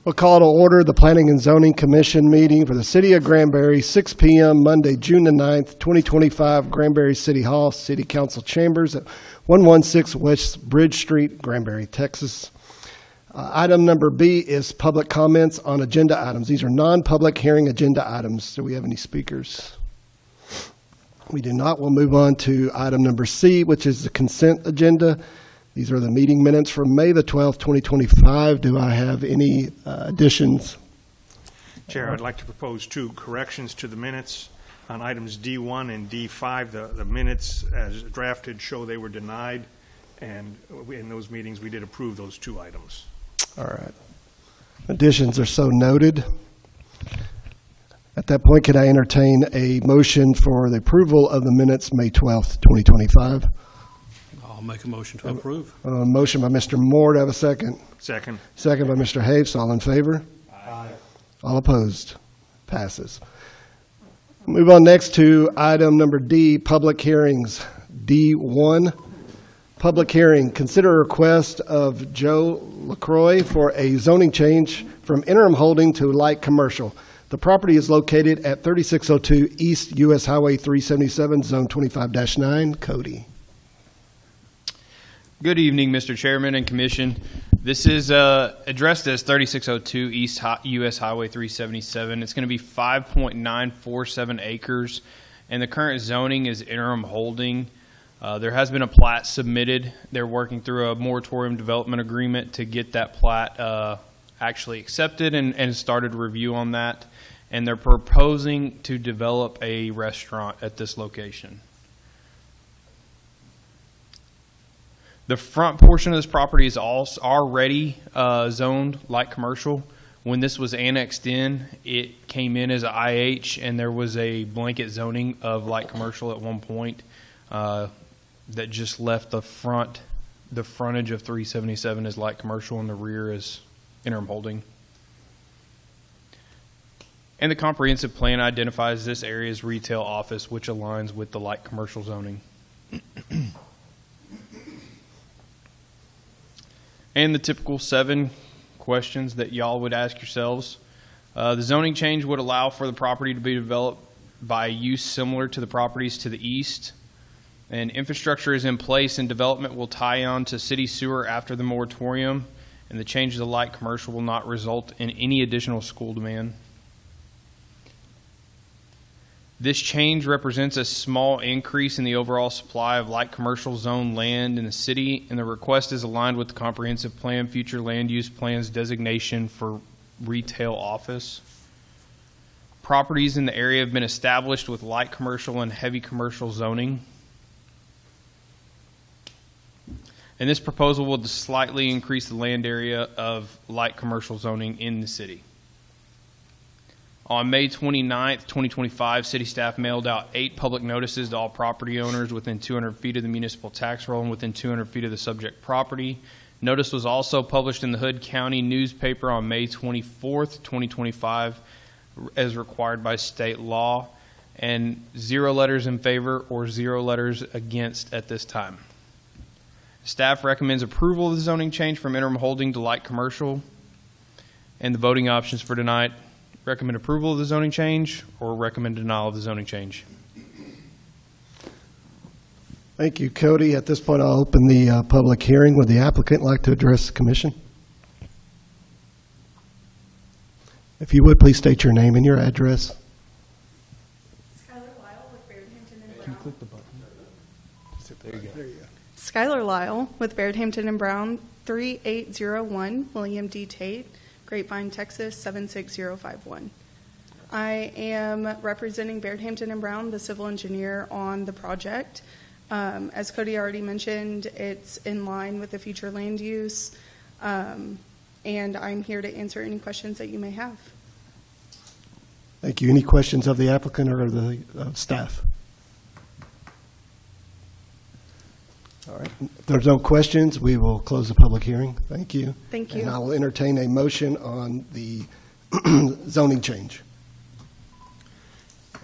We'll call to order the Planning and Zoning Commission meeting for the City of Granbury, 6 p.m., Monday, June the 9th, 2025, Granbury City Hall, City Council Chambers at 116 West Bridge Street, Granbury, Texas. Item number B is public comments on agenda items. These are non-public hearing agenda items. Do we have any speakers? We do not. We'll move on to item number C, which is the consent agenda. These are the meeting minutes from May the 12th, 2025. Do I have any additions? Chair, I'd like to propose two corrections to the minutes on items D1 and D5. The minutes as drafted show they were denied, and in those meetings we did approve those two items. All right. Additions are so noted. At that point, could I entertain a motion for the approval of the minutes May 12th, 2025? I'll make a motion to approve. Motion by Mr. Moore. Do I have a second? Second. Second by Mr. Haves. All in favor? Aye. All opposed? Passes. Move on next to item number D, public hearings. D1, public hearing. Consider a request of Joe LaCroix for a zoning change from interim holding to light commercial. The property is located at 3602 East US Highway 377, Zone 25-9. Cody. Good evening, Mr. Chairman and Commission. This is addressed as 3602 East US Highway 377. It's going to be 5.947 acres, and the current zoning is interim holding. There has been a plat submitted. They're working through a moratorium development agreement to get that plat actually accepted and started review on that. And they're proposing to develop a restaurant at this location. The front portion of this property is already zoned light commercial. When this was annexed in, it came in as an IH, and there was a blanket zoning of light commercial at one point that just left the frontage of 377 as light commercial, and the rear is interim holding. And the comprehensive plan identifies this area as retail office, which aligns with the light commercial zoning. And the typical 7 questions that y'all would ask yourselves. The zoning change would allow for the property to be developed by use similar to the properties to the east. And infrastructure is in place, and development will tie on to city sewer after the moratorium. And the change to light commercial will not result in any additional school demand. This change represents a small increase in the overall supply of light commercial zone land in the city, and the request is aligned with the comprehensive plan future land use plans designation for retail office. Properties in the area have been established with light commercial and heavy commercial zoning. And this proposal will slightly increase the land area of light commercial zoning in the city. On May 29th, 2025, city staff mailed out 8 public notices to all property owners within 200 feet of the municipal tax roll and within 200 feet of the subject property. Notice was also published in the Hood County newspaper on May 24th, 2025, as required by state law, and 0 letters in favor or 0 letters against at this time. Staff recommends approval of the zoning change from interim holding to light commercial, and the voting options for tonight: recommend approval of the zoning change or recommend denial of the zoning change. Thank you, Cody. At this point, I'll open the public hearing. Would the applicant like to address the commission? If you would, please state your name and your address. Skylar Lyle with Baird-Hampton and Brown. Can you click the button? There you go. There you go. Skylar Lyle with Baird-Hampton and Brown, 3801 William D. Tate, Grapevine, Texas, 76051. I am representing Baird-Hampton and Brown, the civil engineer on the project. As Cody already mentioned, it's in line with the future land use, and I'm here to answer any questions that you may have. Thank you. Any questions of the applicant or the staff? All right. If there's no questions, we will close the public hearing. Thank you. Thank you. And I will entertain a motion on the zoning change.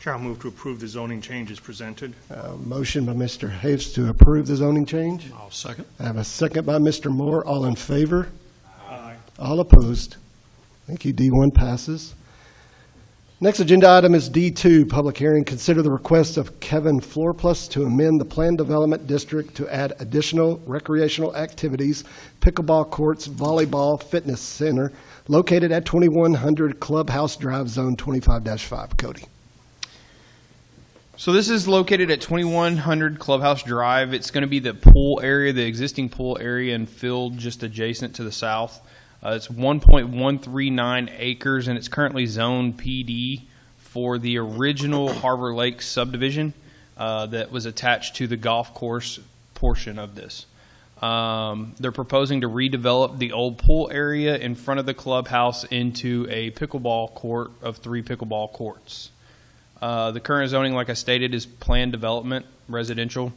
Chair, I'll move to approve the zoning change as presented. Motion by Mr. Haves to approve the zoning change. I'll second. I have a second by Mr. Moore. All in favor? Aye. All opposed? Thank you. D1 passes. Next agenda item is D2, public hearing. Consider the request of Kevin Floorplus to amend the Planned Development District to add additional recreational activities, pickleball courts, volleyball, fitness center located at 2100 Clubhouse Drive, Zone 25-5. Cody. So this is located at 2100 Clubhouse Drive. It's going to be the pool area, the existing pool area and field just adjacent to the south. It's 1.139 acres, and it's currently zoned PD for the original Harbor Lake subdivision that was attached to the golf course portion of this. They're proposing to redevelop the old pool area in front of the clubhouse into a pickleball court of 3 pickleball courts. The current zoning, like I stated, is planned development, residential,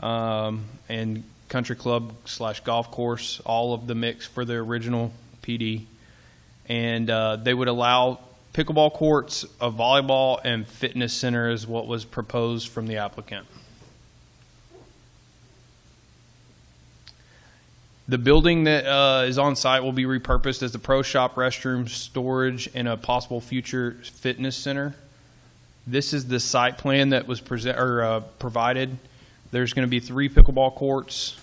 and country club / golf course, all of the mix for the original PD. And they would allow pickleball courts, a volleyball, and fitness center is what was proposed from the applicant. The building that is on site will be repurposed as the pro shop, restroom, storage, and a possible future fitness center. This is the site plan that was provided. There's going to be 3 pickleball courts,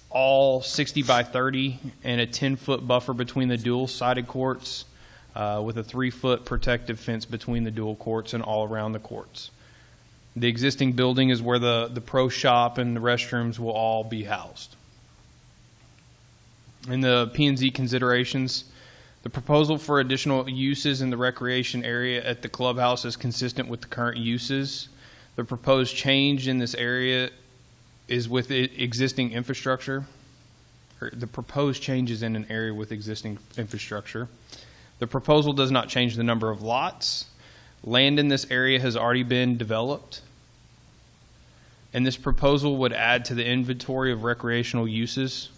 all 60 by 30, and a 10-foot buffer between the dual-sided courts with a 3-foot protective fence between the dual courts and all around the courts. The existing building is where the pro shop and the restrooms will all be housed. In the P&Z considerations, the proposal for additional uses in the recreation area at the clubhouse is consistent with the current uses. The proposed change in this area is with existing infrastructure. The proposed changes in an area with existing infrastructure. The proposal does not change the number of lots. Land in this area has already been developed. And this proposal would add to the inventory of recreational uses.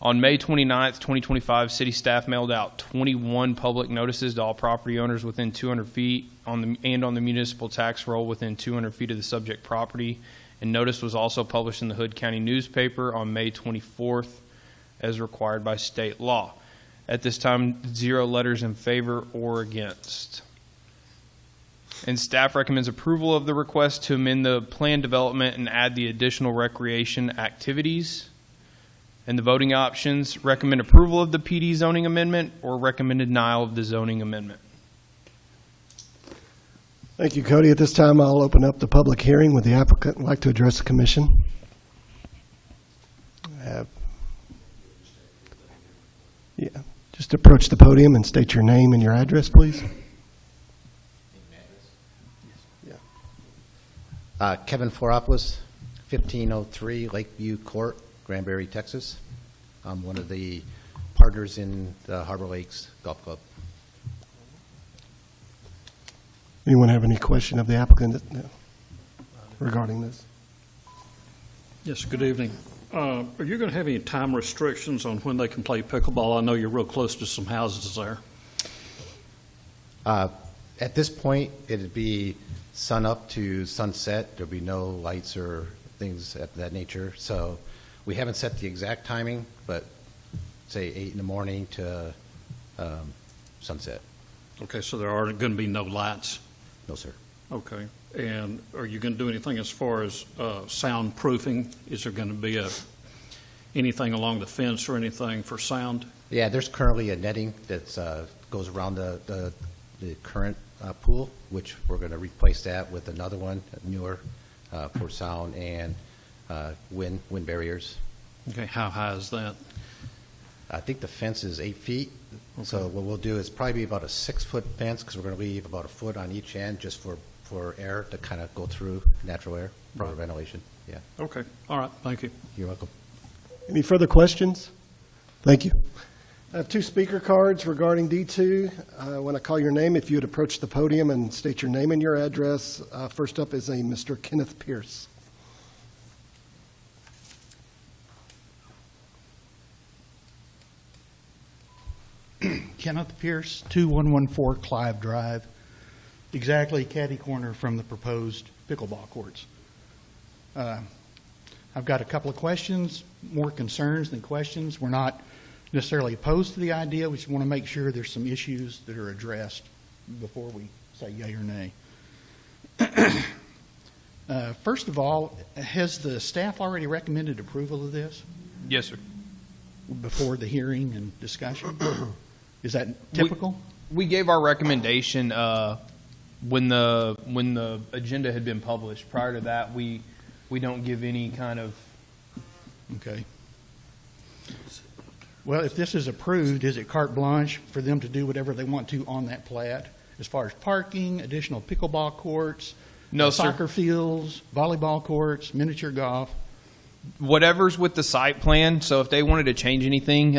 On May 29th, 2025, city staff mailed out 21 public notices to all property owners within 200 feet on the municipal tax roll within 200 feet of the subject property. And notice was also published in the Hood County newspaper on May 24th as required by state law. At this time, 0 letters in favor or against. And staff recommends approval of the request to amend the plan development and add the additional recreation activities. And the voting options: recommend approval of the PD zoning amendment or recommend denial of the zoning amendment. Thank you, Cody. At this time, I'll open up the public hearing. Would the applicant like to address the commission? Yeah, just approach the podium and state your name and your address, please. Kevin Floropoulos, 1503 Lakeview Court, Granbury, Texas. I'm one of the partners in the Harbor Lakes Golf Club. Anyone have any question of the applicant regarding this? Yes, good evening. Are you going to have any time restrictions on when they can play pickleball? I know you're real close to some houses there. At this point, it'd be sun up to sunset. There'll be no lights or things of that nature. So we haven't set the exact timing, but say 8 in the morning to sunset. Okay, so there are going to be no lights? No, sir. Okay. And are you going to do anything as far as soundproofing? Is there going to be anything along the fence or anything for sound? Yeah, there's currently a netting that goes around the current pool, which we're going to replace that with another one, newer, for sound and wind barriers. Okay, how high is that? I think the fence is 8 feet. Okay. So what we'll do is probably about a 6-foot fence, because we're going to leave about a foot on each end just for air to kind of go through, natural air for Right. ventilation. Yeah, Okay, all right, thank you. you're welcome. Any further questions? Thank you. I have 2 speaker cards regarding D2. When I call your name, if you would approach the podium and state your name and your address. First up is a Mr. Kenneth Pierce. Kenneth Pierce, 2114 Clive Drive, exactly catty corner from the proposed pickleball courts. I've got a couple of questions, more concerns than questions. We're not necessarily opposed to the idea. We just want to make sure there's some issues that are addressed before we say yea or nay. First of all, has the staff already recommended approval of this Yes, sir. before the hearing and discussion? Is that typical? We gave our recommendation when the agenda had been published. Prior to that, we don't give any kind of. Okay. Well, if this is approved, is it carte blanche for them to do whatever they want to on that plat, as far as parking, additional pickleball courts, No, sir. soccer fields, volleyball courts, miniature golf? Whatever's with the site plan, so if they wanted to change anything,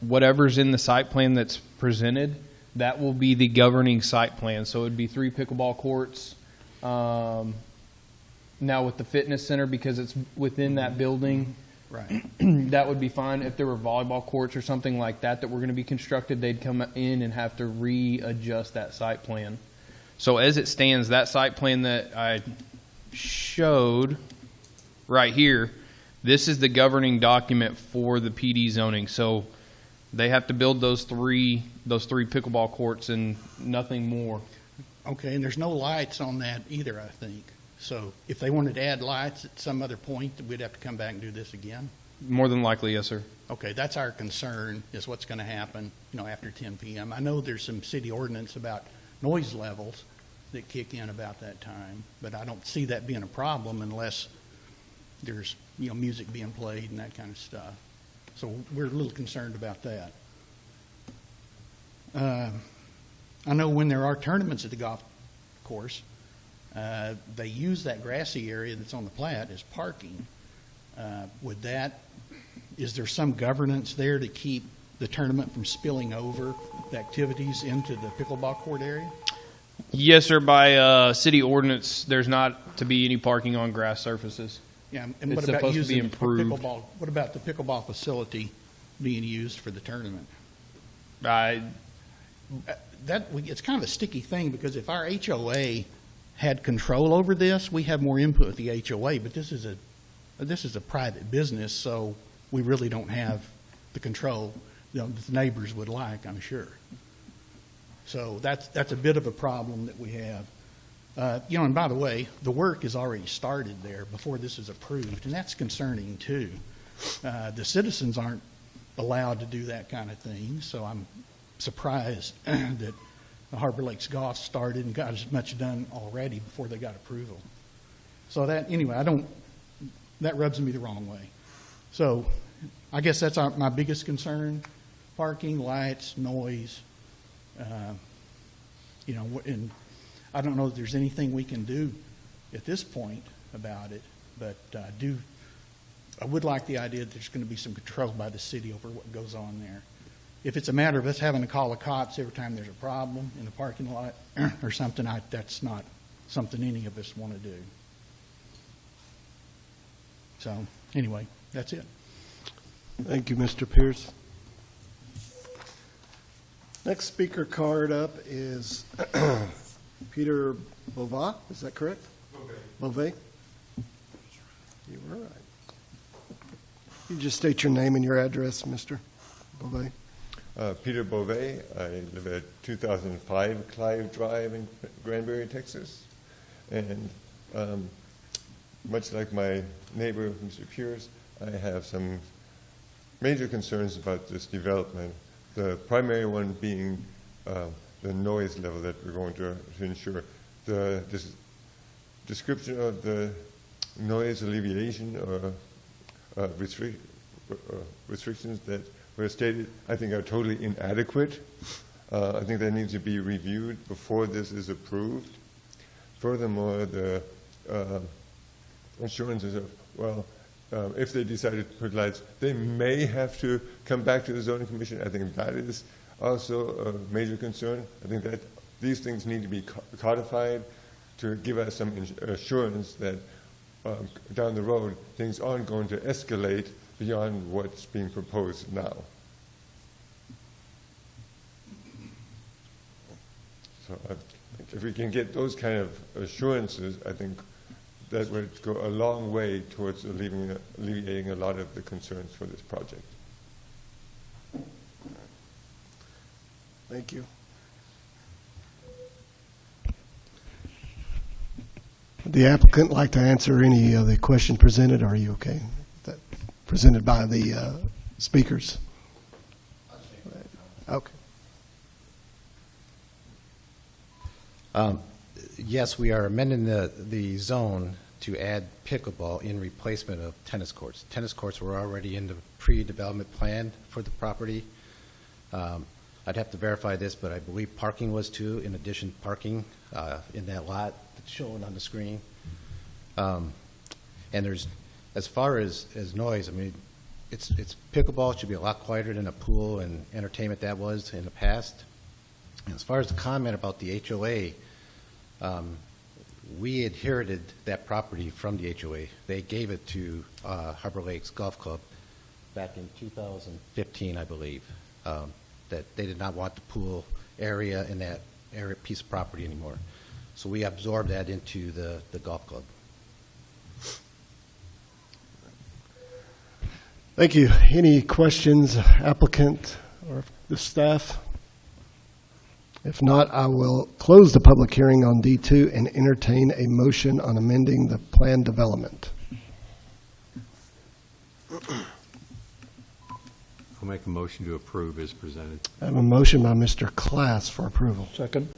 whatever's in the site plan that's presented, that will be the governing site plan. So it'd be 3 pickleball courts. Now with the fitness center, because it's within that building, Right. that would be fine. If there were volleyball courts or something like that that were going to be constructed, they'd come in and have to readjust that site plan. So as it stands, that site plan that I showed right here, this is the governing document for the PD zoning. So they have to build those three pickleball courts and nothing more. Okay, and there's no lights on that either, I think. So if they wanted to add lights at some other point, we'd have to come back and do this again? More than likely, yes, sir. Okay, that's our concern, is what's going to happen, after 10 p.m. I know there's some city ordinance about noise levels that kick in about that time, but I don't see that being a problem unless there's, music being played and that kind of stuff. So we're a little concerned about that. I know when there are tournaments at the golf course, they use that grassy area that's on the plat as parking. Is there some governance there to keep the tournament from spilling over the activities into the pickleball court area? Yes, sir. By city ordinance, there's not to be any parking on grass surfaces. Yeah, and It's what about supposed to be using the improved. pickleball? What about the pickleball facility being used for the tournament? It's kind of a sticky thing, because if our HOA had control over this, we have more input with the HOA. But this is a private business, so we really don't have the control that the neighbors would like, I'm sure. So that's a bit of a problem that we have. And by the way, the work is already started there before this is approved, and that's concerning too. The citizens aren't allowed to do that kind of thing, so I'm surprised that the Harbor Lakes Golf started and got as much done already before they got approval. So that rubs me the wrong way. So I guess that's my biggest concern: parking, lights, noise. And I don't know if there's anything we can do at this point about it, but I would like the idea that there's going to be some control by the city over what goes on there. If it's a matter of us having to call the cops every time there's a problem in the parking lot or something, that's not something any of us want to do. So anyway, that's it. Thank you, Mr. Pierce. Next speaker card up is Peter Bova. Is that correct? Bove. You were right. You just state your name and your address, Mr. Bove. Peter Beauvais. I live at 2005 Clive Drive in Granbury, Texas. And much like my neighbor, Mr. Pierce, I have some major concerns about this development. The primary one being the noise level that we're going to ensure. The description of the noise alleviation or restrictions that were stated, I think, are totally inadequate. I think that needs to be reviewed before this is approved. Furthermore, the assurances of, if they decided to put lights, they may have to come back to the zoning commission. I think that is also a major concern. I think that these things need to be codified to give us some assurance that down the road things aren't going to escalate beyond what's being proposed now. So if we can get those kind of assurances, I think that would go a long way towards alleviating a lot of the concerns for this project. Thank you. Would the applicant like to answer any of the question presented? Are you okay? That presented by the speakers? Okay. Yes, we are amending the zone to add pickleball in replacement of tennis courts. Tennis courts were already in the pre-development plan for the property. I'd have to verify this, but I believe parking was too, in addition parking in that lot that's shown on the screen. And there's, as far as noise, I mean, it's pickleball. It should be a lot quieter than a pool and entertainment that was in the past. And as far as the comment about the HOA, we inherited that property from the HOA. They gave it to Harbor Lakes Golf Club back in 2015, I believe, that they did not want the pool area in that area piece of property anymore. So we absorbed that into the golf club. Thank you. Any questions, applicant or the staff? If not, I will close the public hearing on D2 and entertain a motion on amending the plan development. I'll make a motion to approve as presented. I have a motion by Mr. Class for approval. Second.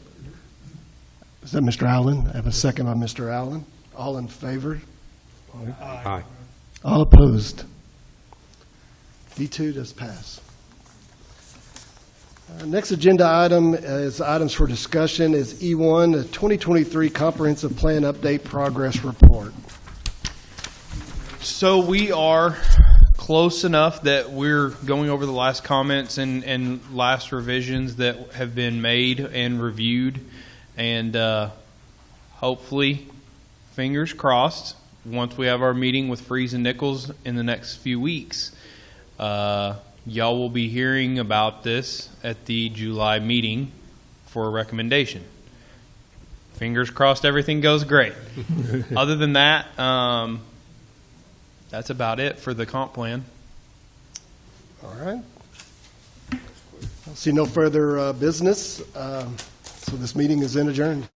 Is that Mr. Allen? I have a second by Mr. Allen. All in favor? Aye. All opposed? D2 does pass. Next agenda item is items for discussion is E1, the 2023 Comprehensive Plan Update Progress Report. So we are close enough that we're going over the last comments and last revisions that have been made and reviewed. And hopefully, fingers crossed, once we have our meeting with Freeze and Nichols in the next few weeks, y'all will be hearing about this at the July meeting for a recommendation. Fingers crossed everything goes great. Other than that, that's about it for the comp plan. All right. I see no further business, so this meeting is adjourned.